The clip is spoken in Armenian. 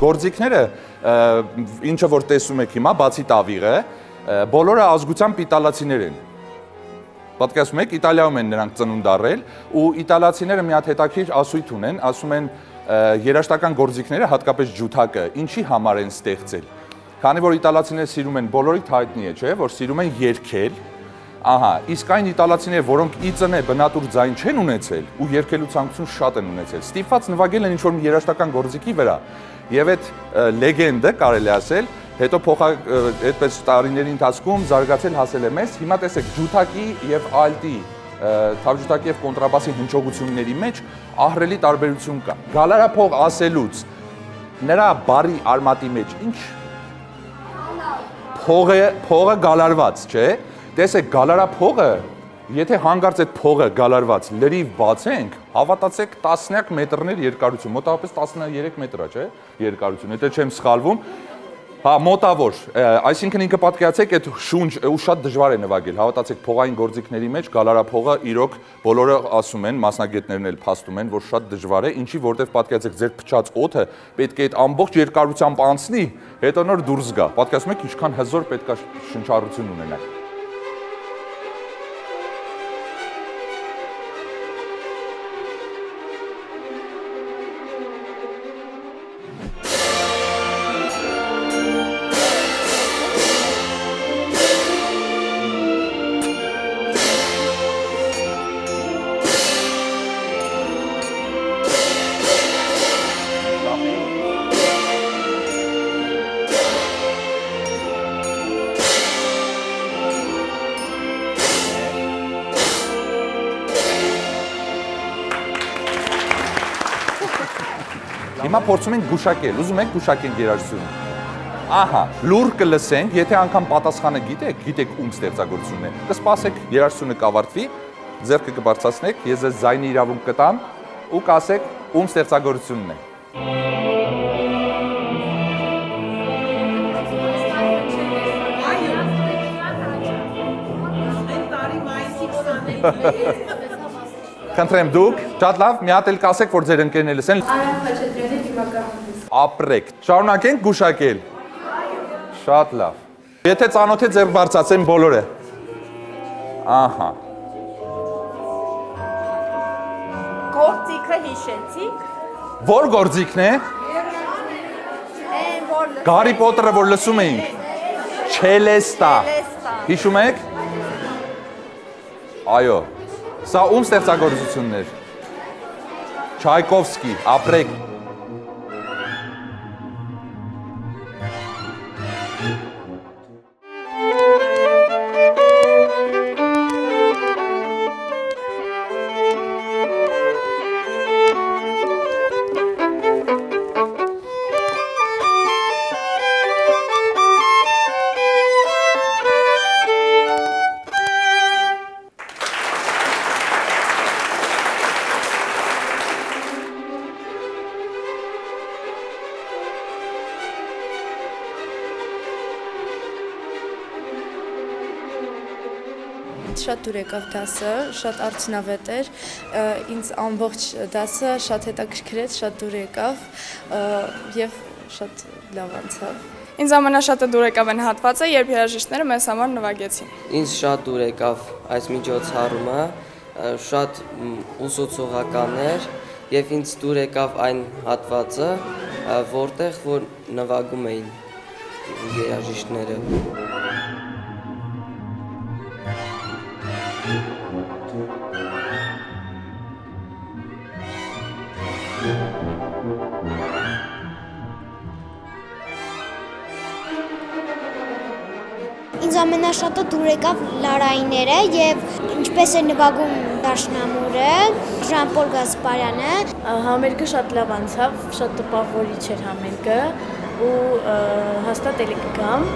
Գործիքները, ինչը որ տեսում եք հիմա, բացի տավիղը, բոլորը ազգությամբ իտալացիներ են։ Պատկերացնում եք, Իտալիայում են նրանք ծնունդ առել, ու իտալացիները մի հատ հետաքրքիր ասույթ ունեն, ասում են երաժշտական գործիքները, հատկապես ջութակը, ինչի համար են ստեղծել։ Քանի որ իտալացիները սիրում են, բոլորիդ հայտնի է, չէ, որ սիրում են երգել, ահա, իսկ այն իտալացիները, որոնք ի ծնե բնատուր ձայն չեն ունեցել ու երգելու ցանկություն շատ են ունեցել, ստիպված նվագել են ինչ-որ երաժշտական գործիքի վրա, եւ այդ լեգենդը կարելի ասել, հետո այդպես տարիների ընթացքում զարգացել հասել է մեզ, հիմա տեսեք ջութակի եւ ալտի, թավջութակի եւ կոնտրաբասի հնչողությունների մեջ ահռելի տարբերություն կա։ Գալարափող ասելուց նրա բարի արմատի մեջ ինչ փողը գալարված, չէ՞։ Տեսեք, գալարափողը, եթե հանգարց այդ փողը գալարված լրիվ բացենք, հավատացեք տասնյակ մետրներ երկարություն, մոտավորապես 13 մետր է, չէ՞, երկարություն, եթե չեմ սխալվում, հա, մոտավոր, այսինքն ինքը պատկերացեք այդ շունչ ու շատ դժվար է նվագել, հավատացեք փողային գործիքների մեջ գալարափողը իրոք բոլորը ասում են, մասնագետներն էլ փաստում են, որ շատ դժվար է, ինչի որտեվ պատկերացեք ձեր փչած օդը պետք է այդ ամբողջ երկարությամբ անցնի, հետո նոր դուրս գա, պատկերացնում եք ինչքան հզոր պետք է շնչառություն ունենալ։ Հիմա փորձում ենք գուշակել, ուզում եք գուշակենք երաժշտությունը։ Ահա, լուր կլսենք, եթե անգամ պատասխանը գիտեք ում ստեղծագործությունն է։ Կսպասեք, երաժշտությունը կավարտվի, ձեռքը կբարձրացնեք, ես ձեզ ձայնի իրավունք կտամ ու կասեք ում ստեղծագործությունն է։ Խնդրեմ դուք, շատ լավ, մի հատ էլ կասեք, որ ձեր ընկերն է լսեն։ Արամ Խաչատրյանի դիմակահարից։ Ապրեք, շարունակենք գուշակել։ Շատ լավ։ Եթե ծանոթ է ձեռք բարձրացեն բոլորը։ Ահա։ Գործիքը հիշեցիք։ Որ գործիքն է։ Գարի Պոտերը, որ լսում էինք։ Չելեստա։ Հիշում եք։ Այո։ Սա ում ստեղծագործությունն էր։ Չայկովսկի, ապրեք։ Շատ դուր եկավ դասը, շատ արդյունավետ էր, ինձ ամբողջ դասը շատ հետաքրքրեց, շատ դուր եկավ և շատ լավ անցավ։ Ինձ ամենաշատը դուր եկավ այն հատվածը, երբ երաժիշտները մեզ համար նվագեցին։ Ինձ շատ դուր եկավ այս միջոցառումը, շատ ուսուցողական էր և ինձ դուր եկավ այն հատվածը, որտեղ որ նվագում էին երաժիշտները։ Ինձ ամենաշատը դուր եկավ Լարայիները և ինչպես է նվագում դաշնամուրը, Ժան-Պոլ Գասպարյանը։ Համերգը շատ լավ անցավ, շատ տպավորիչ էր համերգը ու հաստատ էլի կգամ։